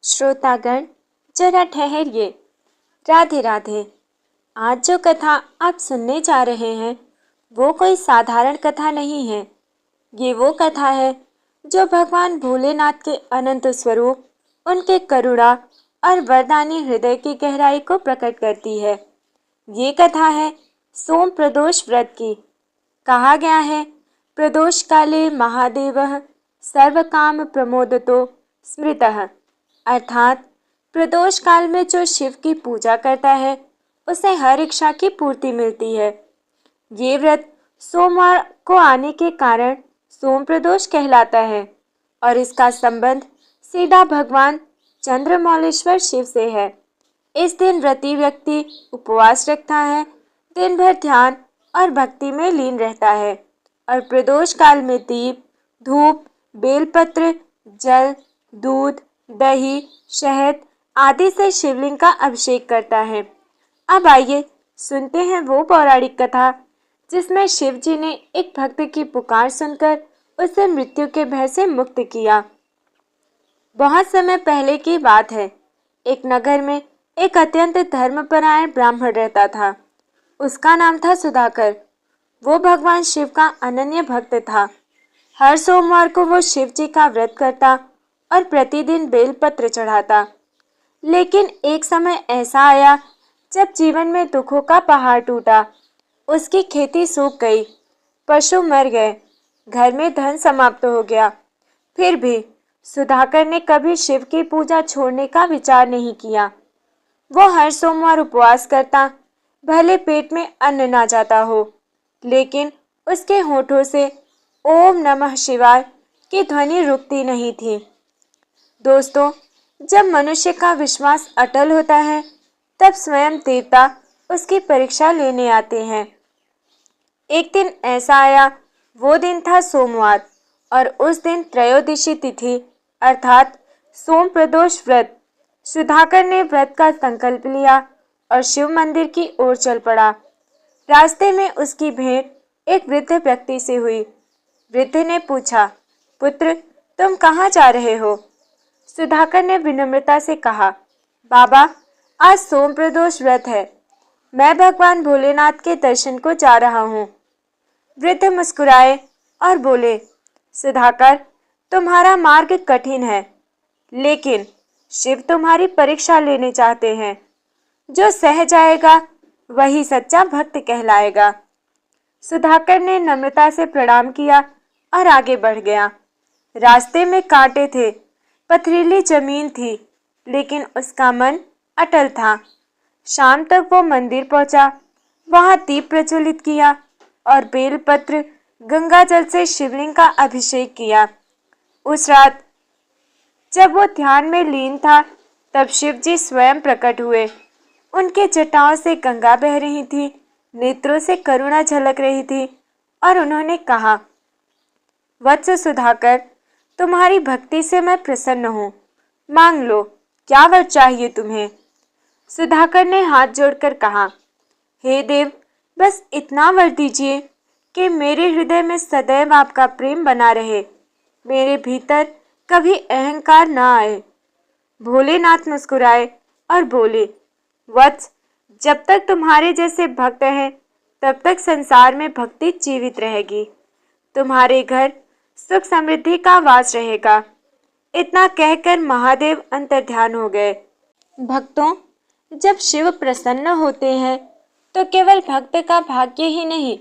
श्रोतागण, जरा ठहरिए। राधे राधे। आज जो कथा आप सुनने जा रहे हैं वो कोई साधारण कथा नहीं है। ये वो कथा है जो भगवान भोलेनाथ के अनंत स्वरूप, उनके करुणा और वरदानी हृदय की गहराई को प्रकट करती है। ये कथा है सोम प्रदोष व्रत की। कहा गया है, प्रदोष काले महादेवः सर्व काम प्रमोदतो स्मृतः। अर्थात प्रदोष काल में जो शिव की पूजा करता है उसे हर इच्छा की पूर्ति मिलती है। ये व्रत सोमवार को आने के कारण सोम प्रदोष कहलाता है और इसका संबंध सीधा भगवान चंद्रमौलेश्वर शिव से है। इस दिन व्रती व्यक्ति उपवास रखता है, दिन भर ध्यान और भक्ति में लीन रहता है और प्रदोष काल में दीप, धूप, बेलपत्र, जल, दूध, दही, शहद आदि से शिवलिंग का अभिषेक करता है। अब आइए सुनते हैं वो पौराणिक कथा जिसमें शिव जी ने एक भक्त की पुकार सुनकर उसे मृत्यु के भय से मुक्त किया। बहुत समय पहले की बात है। एक नगर में एक अत्यंत धर्मपरायण ब्राह्मण रहता था। उसका नाम था सुधाकर। वो भगवान शिव का अनन्य भक्त था। हर सोमवार को वो शिव जी का व्रत करता और प्रतिदिन बेलपत्र चढ़ाता। लेकिन एक समय ऐसा आया जब जीवन में दुखों का पहाड़ टूटा। उसकी खेती सूख गई, पशु मर गए, घर में धन समाप्त हो गया। फिर भी सुधाकर ने कभी शिव की पूजा छोड़ने का विचार नहीं किया। वो हर सोमवार उपवास करता, भले पेट में अन्न ना जाता हो, लेकिन उसके होठों से ओम नमः शिवाय की ध्वनि रुकती नहीं थी। दोस्तों, जब मनुष्य का विश्वास अटल होता है तब स्वयं देवता उसकी परीक्षा लेने आते हैं। एक दिन ऐसा आया, वो दिन था सोमवार और उस दिन त्रयोदशी तिथि अर्थात सोम प्रदोष व्रत। सुधाकर ने व्रत का संकल्प लिया और शिव मंदिर की ओर चल पड़ा। रास्ते में उसकी भेंट एक वृद्ध व्यक्ति से हुई। वृद्ध ने पूछा, पुत्र, तुम कहाँ जा रहे हो? सुधाकर ने विनम्रता से कहा, बाबा, आज सोम प्रदोष व्रत है। मैं भगवान भोलेनाथ के दर्शन को जा रहा हूँ। वृद्ध मुस्कुराए और बोले, सुधाकर, तुम्हारा मार्ग कठिन है, लेकिन शिव तुम्हारी परीक्षा लेने चाहते हैं। जो सह जाएगा वही सच्चा भक्त कहलाएगा। सुधाकर ने नम्रता से प्रणाम किया और आगे बढ़ गया। रास्ते में कांटे थे, पथरीली जमीन थी, लेकिन उसका मन अटल था। शाम तक वो मंदिर पहुंचा, वहां दीप प्रज्वलित किया और बेलपत्र, गंगा जल से शिवलिंग का अभिषेक किया। उस रात जब वो ध्यान में लीन था तब शिव जी स्वयं प्रकट हुए। उनके जटाओं से गंगा बह रही थी, नेत्रों से करुणा झलक रही थी और उन्होंने कहा, वत्स सुधाकर, तुम्हारी भक्ति से मैं प्रसन्न हूँ। मांग लो, क्या वर चाहिए तुम्हें? सुधाकर ने हाथ जोड़कर कहा, हे देव, बस इतना वर दीजिए कि मेरे हृदय में सदैव आपका प्रेम बना रहे, मेरे भीतर कभी अहंकार ना आए। भोलेनाथ मुस्कुराए और बोले, वत्स, जब तक तुम्हारे जैसे भक्त हैं तब तक संसार में भक्ति जीवित रहेगी। तुम्हारे घर सुख समृद्धि का वास रहेगा। इतना कहकर महादेव अंतर्ध्यान हो गए। भक्तों, जब शिव प्रसन्न होते हैं तो केवल भक्त का भाग्य ही नहीं,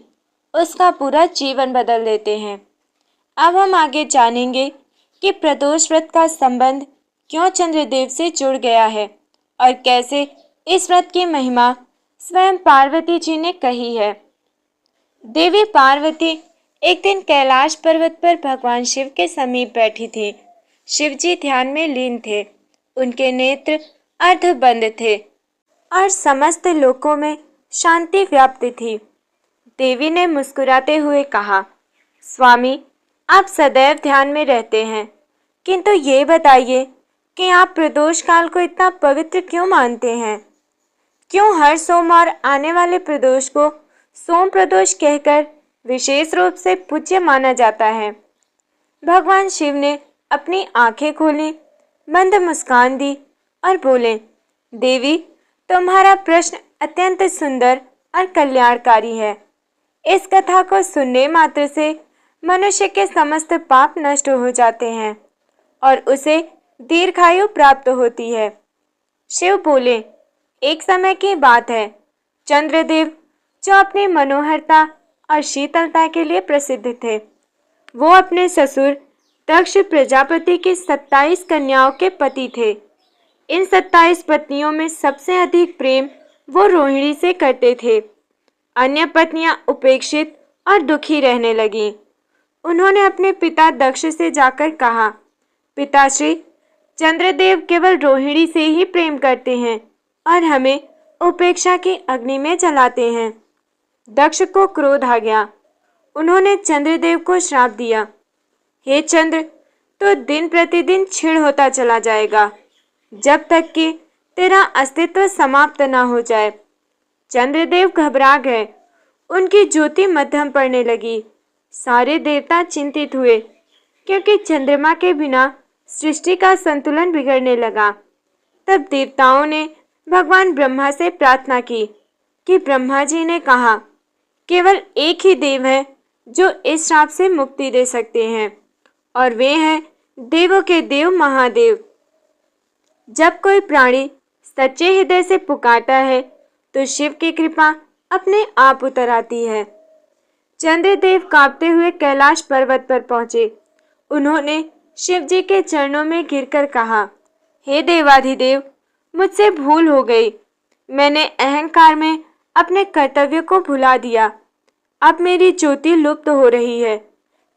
उसका पूरा जीवन बदल देते हैं। अब हम आगे जानेंगे कि प्रदोष व्रत का संबंध क्यों चंद्रदेव से जुड़ गया है और कैसे इस व्रत की महिमा स्वयं पार्वती जी ने कही है। देवी पार्वती एक दिन कैलाश पर्वत पर भगवान शिव के समीप बैठी थी। शिव जी ध्यान में लीन थे, उनके नेत्र अर्धबंद थे और समस्त लोकों में शांति व्याप्त थी। देवी ने मुस्कुराते हुए कहा, स्वामी, आप सदैव ध्यान में रहते हैं, किंतु ये बताइए कि आप प्रदोष काल को इतना पवित्र क्यों मानते हैं? क्यों हर सोमवार आने वाले प्रदोष को सोम प्रदोष कहकर विशेष रूप से पूज्य माना जाता है? भगवान शिव ने अपनी आंखें खोली मंद मुस्कान दी और बोले, देवी, तुम्हारा प्रश्न अत्यंत सुंदर और कल्याणकारी है। इस कथा को सुनने मात्र से मनुष्य के समस्त पाप नष्ट हो जाते हैं और उसे दीर्घायु प्राप्त होती है। शिव बोले, एक समय की बात है, चंद्रदेव, जो अपनी मनोहरता और शीतलता के लिए प्रसिद्ध थे, वो अपने ससुर दक्ष प्रजापति की 27 कन्याओं के पति थे। इन 27 पत्नियों में सबसे अधिक प्रेम वो रोहिणी से करते थे। अन्य पत्नियां उपेक्षित और दुखी रहने लगीं। उन्होंने अपने पिता दक्ष से जाकर कहा, पिताश्री, चंद्रदेव केवल रोहिणी से ही प्रेम करते हैं और हमें उपेक्षा की अग्नि में जलाते हैं। दक्ष को क्रोध आ गया। उन्होंने चंद्रदेव को श्राप दिया, हे चंद्र, तो दिन प्रतिदिन क्षीण होता चला जाएगा जब तक कि तेरा अस्तित्व समाप्त ना हो जाए। चंद्रदेव घबरा गए। उनकी ज्योति मध्यम पड़ने लगी। सारे देवता चिंतित हुए क्योंकि चंद्रमा के बिना सृष्टि का संतुलन बिगड़ने लगा। तब देवताओं ने भगवान ब्रह्मा से प्रार्थना की कि ब्रह्मा जी ने कहा, केवल एक ही देव है जो इस श्राप से मुक्ति दे सकते हैं और वे हैं देवों के देव महादेव। जब कोई प्राणी सच्चे हृदय से पुकारता है तो शिव की कृपा अपने आप उतर आती है। चंद्रदेव कांपते हुए कैलाश पर्वत पर पहुंचे। उन्होंने शिव जी के चरणों में गिरकर कहा, हे देवाधिदेव, मुझसे भूल हो गई। मैंने अहंकार में अपने कर्तव्य को भुला दिया। अब मेरी ज्योति लुप्त हो रही है।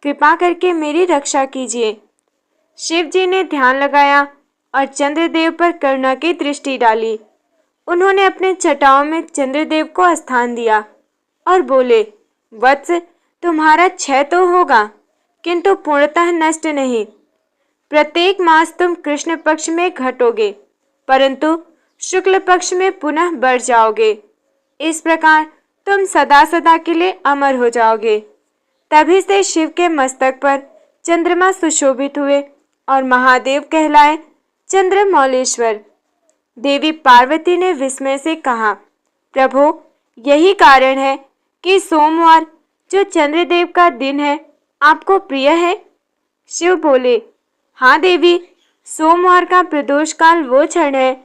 कृपा करके मेरी रक्षा कीजिए। शिव जी ने ध्यान लगाया और चंद्रदेव पर करुणा की दृष्टि डाली। उन्होंने अपने जटाओं में चंद्रदेव को स्थान दिया और बोले, वत्स, तुम्हारा क्षय तो होगा किंतु पूर्णतः नष्ट नहीं। प्रत्येक मास तुम कृष्ण पक्ष में घटोगे परंतु शुक्ल पक्ष में पुनः बढ़ जाओगे। इस प्रकार तुम सदा सदा के लिए अमर हो जाओगे। तभी से शिव के मस्तक पर चंद्रमा सुशोभित हुए और महादेव कहलाए चंद्रमौलेश्वर। देवी पार्वती ने विस्मय से कहा, प्रभु, यही कारण है कि सोमवार, जो चंद्रदेव का दिन है, आपको प्रिय है। शिव बोले, हाँ देवी, सोमवार का प्रदोष काल वो क्षण है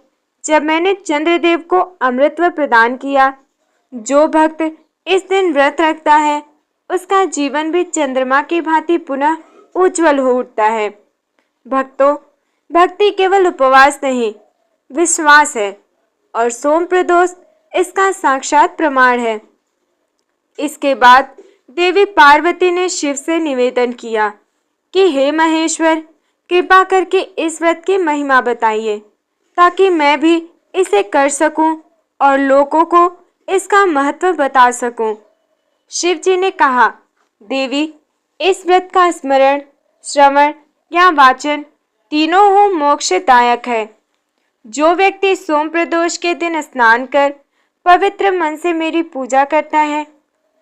जब मैंने चंद्रदेव को अमृतत्व प्रदान किया। जो भक्त इस दिन व्रत रखता है उसका जीवन भी चंद्रमा की भांति पुनः उज्जवल हो उठता है। भक्तों, भक्ति केवल उपवास नहीं, विश्वास है और सोम प्रदोष इसका साक्षात प्रमाण है। इसके बाद देवी पार्वती ने शिव से निवेदन किया कि हे महेश्वर, कृपा करके इस व्रत की महिमा बताइए ताकि मैं भी इसे कर सकूं और लोगों को इसका महत्व बता सकूं। शिव जी ने कहा, देवी, इस व्रत का स्मरण, श्रवण या वाचन तीनों हो मोक्षदायक है। जो व्यक्ति सोम प्रदोष के दिन स्नान कर पवित्र मन से मेरी पूजा करता है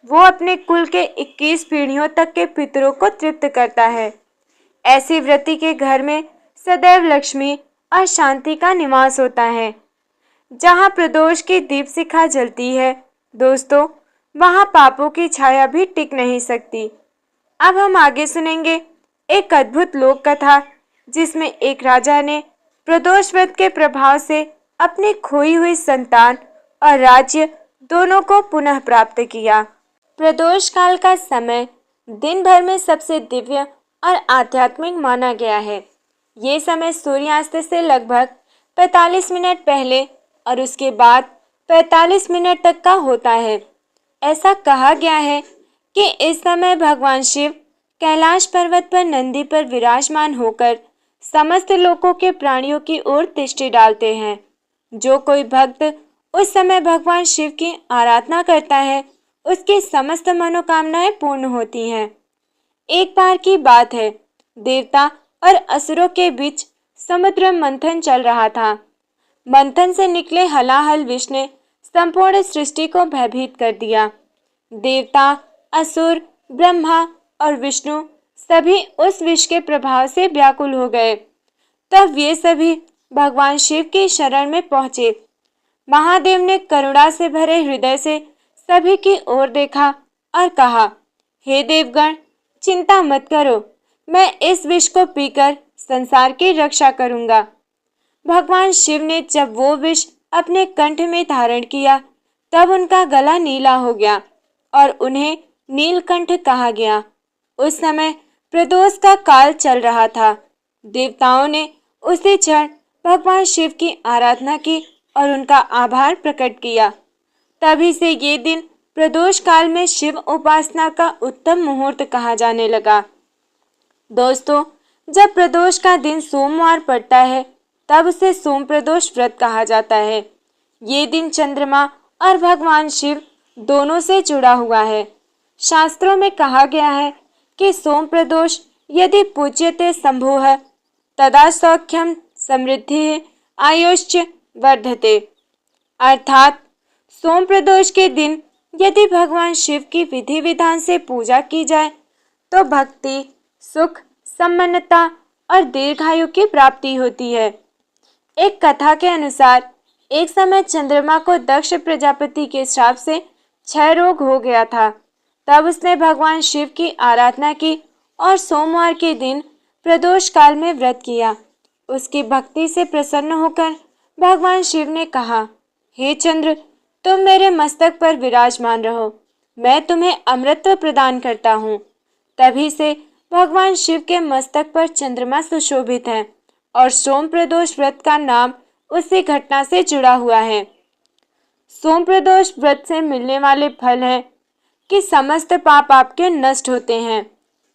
वो अपने कुल के 21 पीढ़ियों तक के पितरों को तृप्त करता है। ऐसे व्रती के घर में सदैव लक्ष्मी और शांति का निवास होता है। जहाँ प्रदोष की दीप शिखा जलती है दोस्तों, वहाँ पापों की छाया भी टिक नहीं सकती। अब हम आगे सुनेंगे एक अद्भुत लोक कथा जिसमें एक राजा ने प्रदोष व्रत के प्रभाव से अपनी खोई हुई संतान और राज्य दोनों को पुनः प्राप्त किया। प्रदोष काल का समय दिन भर में सबसे दिव्य और आध्यात्मिक माना गया है। ये समय सूर्यास्त से लगभग 45 मिनट पहले और उसके बाद 45 मिनट तक का होता है। ऐसा कहा गया है कि इस समय भगवान शिव कैलाश पर्वत पर नंदी पर विराजमान होकर समस्त लोकों के प्राणियों की ओर दृष्टि डालते हैं। जो कोई भक्त उस समय भगवान शिव की आराधना करता है उसकी समस्त मनोकामनाएं पूर्ण होती हैं। एक बार की बात है, देवता और असुरों के बीच समुद्र मंथन चल रहा था। मंथन से निकले हलाहल विष ने संपूर्ण सृष्टि को भयभीत कर दिया। देवता, असुर, ब्रह्मा और विष्णु सभी उस विष के प्रभाव से व्याकुल हो गए। तब वे सभी भगवान शिव की शरण में पहुंचे। महादेव ने करुणा से भरे हृदय से सभी की ओर देखा और कहा, हे देवगण, चिंता मत करो, मैं इस विष को पीकर संसार की रक्षा करूंगा। भगवान शिव ने जब वो विष अपने कंठ में धारण किया तब उनका गला नीला हो गया और उन्हें नीलकंठ कहा गया। उस समय प्रदोष का काल चल रहा था। देवताओं ने उसी क्षण भगवान शिव की आराधना की और उनका आभार प्रकट किया। तभी से ये दिन प्रदोष काल में शिव उपासना का उत्तम मुहूर्त कहा जाने लगा। दोस्तों, जब प्रदोष का दिन सोमवार पड़ता है तब उसे सोम प्रदोष व्रत कहा जाता है। ये दिन चंद्रमा और भगवान शिव दोनों से जुड़ा हुआ है। शास्त्रों में कहा गया है कि सोम प्रदोष यदि पूज्यते शंभुः तदा सौख्यम समृद्धि आयुष्च वर्धते, अर्थात सोम प्रदोष के दिन यदि भगवान शिव की विधि विधान से पूजा की जाए तो भक्ति, सुख, सम्पन्नता और दीर्घायु की प्राप्ति होती है। एक कथा के अनुसार एक समय चंद्रमा को दक्ष प्रजापति के श्राप से क्षय रोग हो गया था। तब उसने भगवान शिव की आराधना की और सोमवार के दिन प्रदोष काल में व्रत किया। उसकी भक्ति से प्रसन्न होकर भगवान शिव ने कहा, हे चंद्र, तुम मेरे मस्तक पर विराजमान रहो, मैं तुम्हें अमृतत्व प्रदान करता हूँ। तभी से भगवान शिव के मस्तक पर चंद्रमा सुशोभित है और सोम प्रदोष व्रत का नाम उसी घटना से जुड़ा हुआ है। सोम प्रदोष व्रत से मिलने वाले फल है कि समस्त पाप आपके नष्ट होते हैं।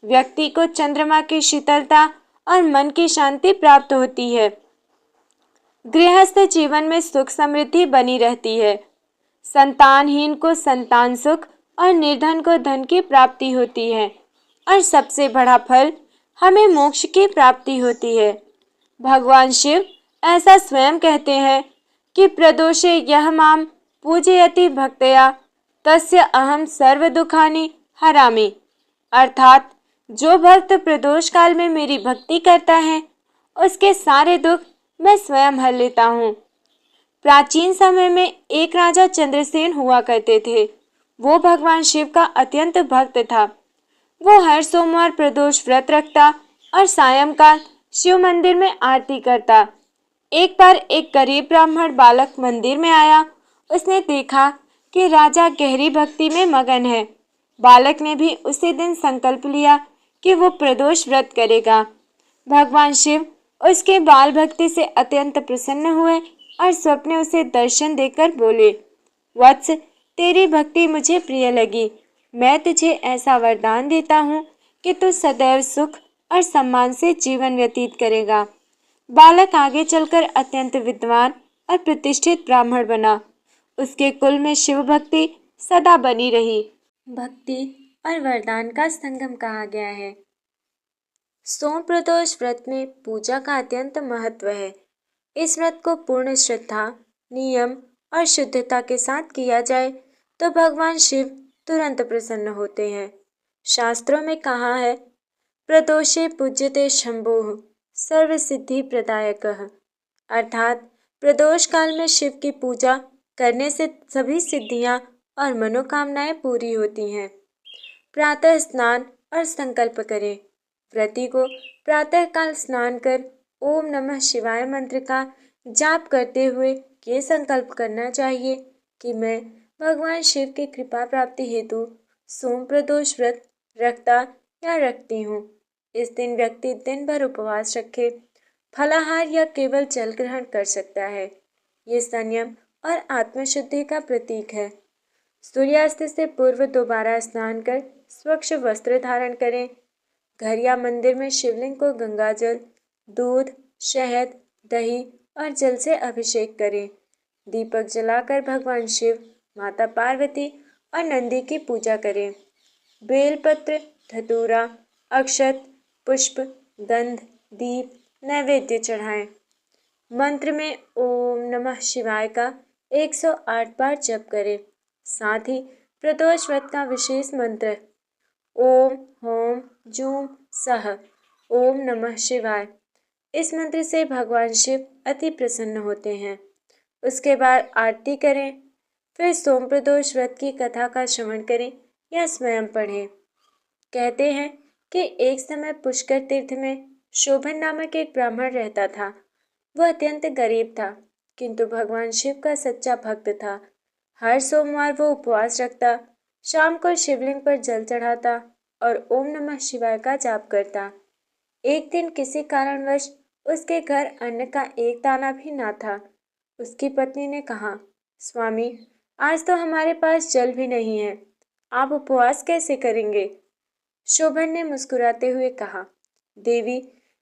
व्यक्ति को चंद्रमा की शीतलता और मन की शांति प्राप्त होती है। गृहस्थ जीवन में सुख समृद्धि बनी रहती है। संतानहीन को संतान सुख और निर्धन को धन की प्राप्ति होती है और सबसे बड़ा फल हमें मोक्ष की प्राप्ति होती है। भगवान शिव ऐसा स्वयं कहते हैं कि प्रदोषे यह माम पूजयति भक्तया तस्य अहम सर्व दुखानि हरामि, अर्थात जो भक्त प्रदोष काल में मेरी भक्ति करता है उसके सारे दुख मैं स्वयं हर लेता हूँ। प्राचीन समय में एक राजा चंद्रसेन हुआ करते थे। वो भगवान शिव का अत्यंत भक्त था। वो हर सोमवार प्रदोष व्रत रखता और सायंकाल शिव मंदिर में आरती करता। एक बार एक गरीब ब्राह्मण बालक मंदिर में आया। उसने देखा कि राजा गहरी भक्ति में मगन है। बालक ने भी उसी दिन संकल्प लिया कि वो प्रदोष व्रत करेगा। भगवान शिव उसके बाल भक्ति से अत्यंत प्रसन्न हुए और स्वप्न उसे दर्शन देकर बोले, वत्स, तेरी भक्ति मुझे प्रिय लगी। मैं तुझे ऐसा वरदान देता हूँ कि तू सदैव सुख और सम्मान से जीवन व्यतीत करेगा। बालक आगे चलकर अत्यंत विद्वान और प्रतिष्ठित ब्राह्मण बना। उसके कुल में शिव भक्ति सदा बनी रही। भक्ति और वरदान का संगम कहा गया है। सोम प्रदोष व्रत में पूजा का अत्यंत महत्व है। इस व्रत को पूर्ण श्रद्धा, नियम और शुद्धता के साथ किया जाए तो भगवान शिव तुरंत प्रसन्न होते हैं। शास्त्रों में कहा है, प्रदोषे पूज्यते शंभुः सर्व सिद्धि प्रदायकः, अर्थात प्रदोष काल में शिव की पूजा करने से सभी सिद्धियां और मनोकामनाएं पूरी होती हैं। प्रातः स्नान और संकल्प करें। व्रती को प्रातःकाल स्नान कर ओम नमः शिवाय मंत्र का जाप करते हुए ये संकल्प करना चाहिए कि मैं भगवान शिव की कृपा प्राप्ति हेतु सोम प्रदोष व्रत रखता या रखती हूँ। इस दिन व्यक्ति दिन भर उपवास रखे फलाहार या केवल जल ग्रहण कर सकता है। ये संयम और आत्मशुद्धि का प्रतीक है। सूर्यास्त से पूर्व दोबारा स्नान कर स्वच्छ वस्त्र धारण करें। घर या मंदिर में शिवलिंग को गंगाजल, दूध, शहद, दही और जल से अभिषेक करें। दीपक जलाकर भगवान शिव, माता पार्वती और नंदी की पूजा करें। बेलपत्र, धतूरा, अक्षत, पुष्प, गंध, दीप, नैवेद्य चढ़ाएं। मंत्र में ओम नमः शिवाय का 108 बार जप करें। साथ ही प्रदोष व्रत का विशेष मंत्र ओम होम जूम सह ओम नमः शिवाय इस मंत्र से भगवान शिव अति प्रसन्न होते हैं। उसके बाद आरती करें, फिर सोम प्रदोष व्रत की कथा का श्रवण करें या स्वयं पढ़ें। कहते हैं कि एक समय पुष्कर तीर्थ में शोभन नामक एक ब्राह्मण रहता था। वह अत्यंत गरीब था, किंतु भगवान शिव का सच्चा भक्त था। हर सोमवार वो उपवास रखता, शाम को शिवलिंग पर जल चढ़ाता और ओम नमः शिवाय का जाप करता। एक दिन किसी कारणवश उसके घर अन्न का एक दाना भी ना था। उसकी पत्नी ने कहा, स्वामी, आज तो हमारे पास जल भी नहीं है, आप उपवास कैसे करेंगे? शोभन ने मुस्कुराते हुए कहा, देवी,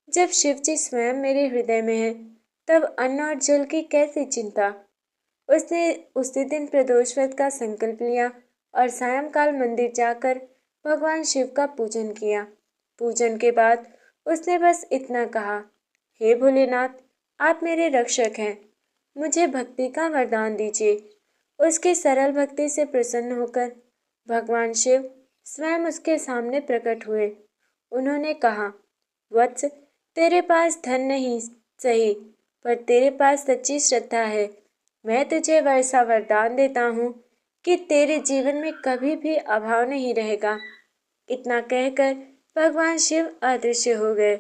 जब शिव जी स्वयं मेरे हृदय में है, तब अन्न और जल की कैसी चिंता। उसने उसी दिन प्रदोष व्रत का संकल्प लिया और सायंकाल मंदिर जाकर भगवान शिव का पूजन किया। पूजन के बाद उसने बस इतना कहा, हे भोलेनाथ, आप मेरे रक्षक हैं, मुझे भक्ति का वरदान दीजिए। उसकी सरल भक्ति से प्रसन्न होकर भगवान शिव स्वयं उसके सामने प्रकट हुए। उन्होंने कहा, वत्स, तेरे पास धन नहीं सही, पर तेरे पास सच्ची श्रद्धा है। मैं तुझे वैसा वरदान देता हूँ कि तेरे जीवन में कभी भी अभाव नहीं रहेगा। इतना कहकर भगवान शिव अदृश्य हो गए।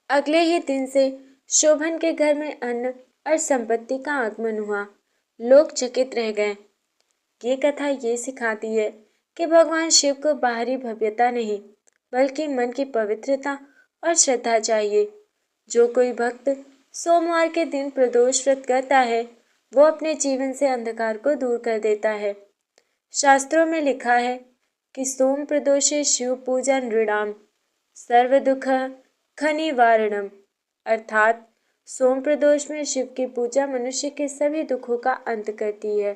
अगले ही दिन से शोभन के घर में अन्न और संपत्ति का आगमन हुआ। लोग चकित रह गए। ये कथा ये सिखाती है कि भगवान शिव को बाहरी भव्यता नहीं, बल्कि मन की पवित्रता और श्रद्धा चाहिए। जो कोई भक्त सोमवार के दिन प्रदोष व्रत करता है, वो अपने जीवन से अंधकार को दूर कर देता है। शास्त्रों में लिखा है कि सोम प्रदोषे शिव पूजा नृणाम सर्व दुख खनिवारणम, अर्थात सोम प्रदोष में शिव की पूजा मनुष्य के सभी दुखों का अंत करती है।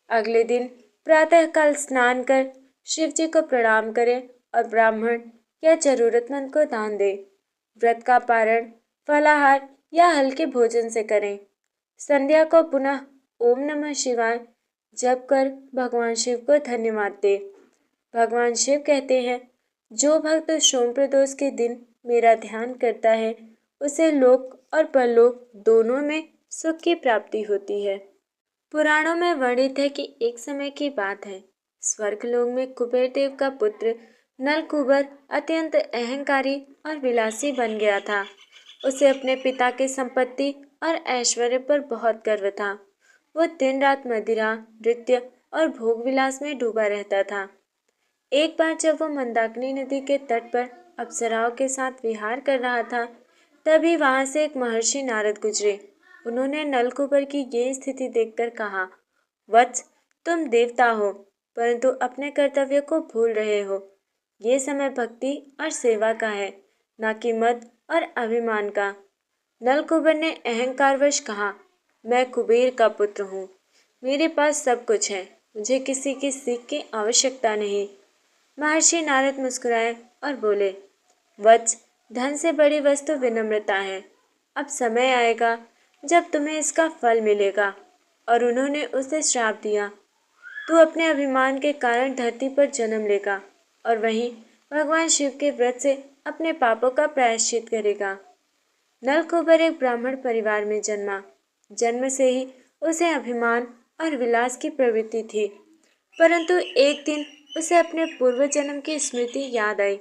अगले दिन प्रातःकाल स्नान कर शिव जी को प्रणाम करें और ब्राह्मण या जरूरतमंद को दान दें। व्रत का पारण फलाहार या हल्के भोजन से करें। संध्या को पुनः ओम नमः शिवाय जप कर भगवान शिव को धन्यवाद दे। भगवान शिव कहते हैं, जो भक्त सोम प्रदोष के दिन मेरा ध्यान करता है, उसे लोक और परलोक दोनों में सुख की प्राप्ति होती है। पुराणों में वर्णित है कि एक समय की बात है, स्वर्गलोक में कुबेर देव का पुत्र नलकूबर अत्यंत अहंकारी और विलासी बन गया था। उसे अपने पिता की संपत्ति और ऐश्वर्य पर बहुत गर्व था। वो दिन रात मदिरा, नृत्य और भोग विलास में डूबा रहता था। एक बार जब वो मंदाकिनी नदी के तट पर अप्सराओं के साथ विहार कर रहा था, तभी वहां से एक महर्षि नारद गुजरे। उन्होंने नलकूबर की ये स्थिति देखकर कहा, वत्स, तुम देवता हो, परंतु अपने कर्तव्य को भूल रहे हो। ये समय भक्ति और सेवा का है, न कि मद और अभिमान का। नलकूबर ने अहंकारवश कहा, मैं कुबेर का पुत्र हूँ, मेरे पास सब कुछ है, मुझे किसी की सीख की आवश्यकता नहीं। महर्षि नारद मुस्कुराए और बोले, वत्स, धन से बड़ी वस्तु विनम्रता है। अब समय आएगा जब तुम्हें इसका फल मिलेगा। और उन्होंने उसे श्राप दिया, तू अपने अभिमान के कारण धरती पर जन्म लेगा और वहीं भगवान शिव के व्रत से अपने पापों का प्रायश्चित करेगा। नलकूबर एक ब्राह्मण परिवार में जन्मा। जन्म से ही उसे अभिमान और विलास की प्रवृत्ति थी, परंतु एक दिन उसे अपने पूर्व जन्म की स्मृति याद आई।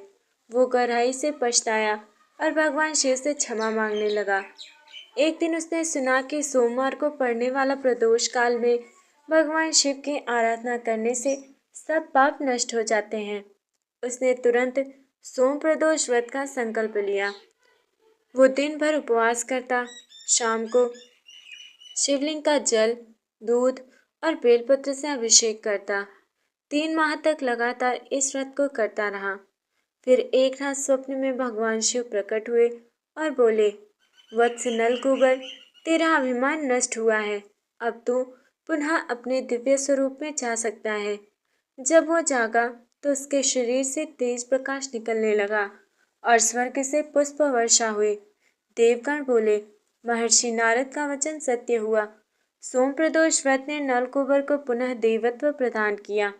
वो गहराई से पछताया और भगवान शिव से क्षमा मांगने लगा। एक दिन उसने सुना कि सोमवार को पड़ने वाला प्रदोष काल में भगवान शिव की आराधना करने से सब पाप नष्ट हो जाते हैं। उसने तुरंत सोम प्रदोष व्रत का संकल्प लिया। वो दिन भर उपवास करता, शाम को शिवलिंग का जल, दूध और बेलपत्र से अभिषेक करता। 3 माह तक लगातार इस व्रत को करता रहा। फिर एक रात स्वप्न में भगवान शिव प्रकट हुए और बोले, वत्स नलकूबर, तेरा अभिमान नष्ट हुआ है, अब तू पुनः अपने दिव्य स्वरूप में जा सकता है। जब वो जागा तो उसके शरीर से तेज प्रकाश निकलने लगा और स्वर्ग से पुष्प वर्षा हुई। देवगण बोले, महर्षि नारद का वचन सत्य हुआ। सोम प्रदोष व्रत ने नलकूबर को पुनः देवत्व प्रदान किया।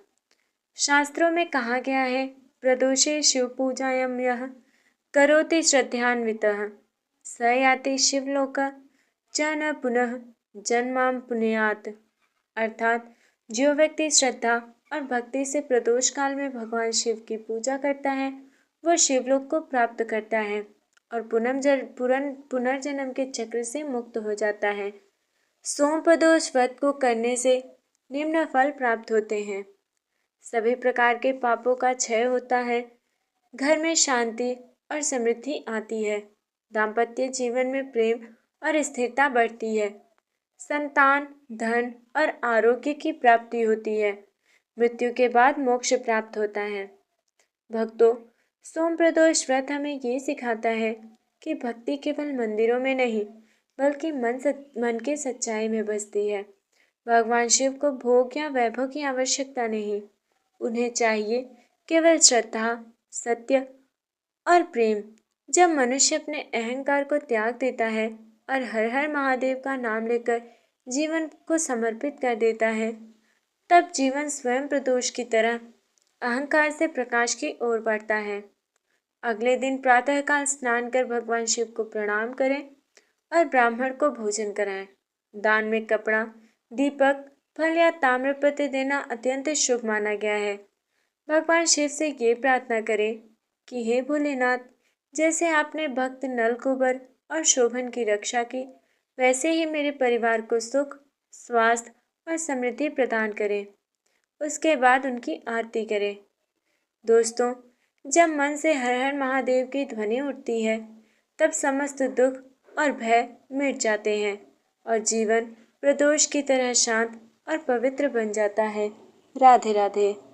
शास्त्रों में कहा गया है, प्रदोषे शिव पूजायां यः करोति श्रद्धान्वितः स याति शिवलोक च न पुनः जन्माम पुण्यात्। अर्थात जो व्यक्ति श्रद्धा और भक्ति से प्रदोष काल में भगवान शिव की पूजा करता है वह शिवलोक को प्राप्त करता है और पुनर्जन्म के चक्र से मुक्त हो जाता है। सोमप्रदोष व्रत को करने से निम्न फल प्राप्त होते हैं। सभी प्रकार के पापों का क्षय होता है, घर में शांति और समृद्धि आती है, दाम्पत्य जीवन में प्रेम और स्थिरता बढ़ती है, संतान, धन और आरोग्य की प्राप्ति होती है, मृत्यु के बाद मोक्ष प्राप्त होता है। भक्तों, सोमप्रदोष व्रत हमें ये सिखाता है कि भक्ति केवल मंदिरों में नहीं बल्कि मन के सच्चाई में बसती है। भगवान शिव को भोग या वैभव की आवश्यकता नहीं, उन्हें चाहिए केवल श्रद्धा, सत्य और प्रेम। जब मनुष्य अपने अहंकार को त्याग देता है और हर हर महादेव का नाम लेकर जीवन को समर्पित कर देता है, तब जीवन स्वयं प्रदोष की तरह अहंकार से प्रकाश की ओर बढ़ता है। अगले दिन प्रातःकाल स्नान कर भगवान शिव को प्रणाम करें और ब्राह्मण को भोजन कराएं। दान में कपड़ा, दीपक, फल या ताम्रपत्र देना अत्यंत शुभ माना गया है। भगवान शिव से ये प्रार्थना करें कि हे भोलेनाथ, जैसे आपने भक्त नलकुबर और शोभन की रक्षा की, वैसे ही मेरे परिवार को सुख, स्वास्थ्य और समृद्धि प्रदान करें। उसके बाद उनकी आरती करें। दोस्तों, जब मन से हर हर महादेव की ध्वनि उठती है, तब समस्त दुख और भय मिट जाते हैं और जीवन प्रदोष की तरह शांत और पवित्र बन जाता है। राधे राधे।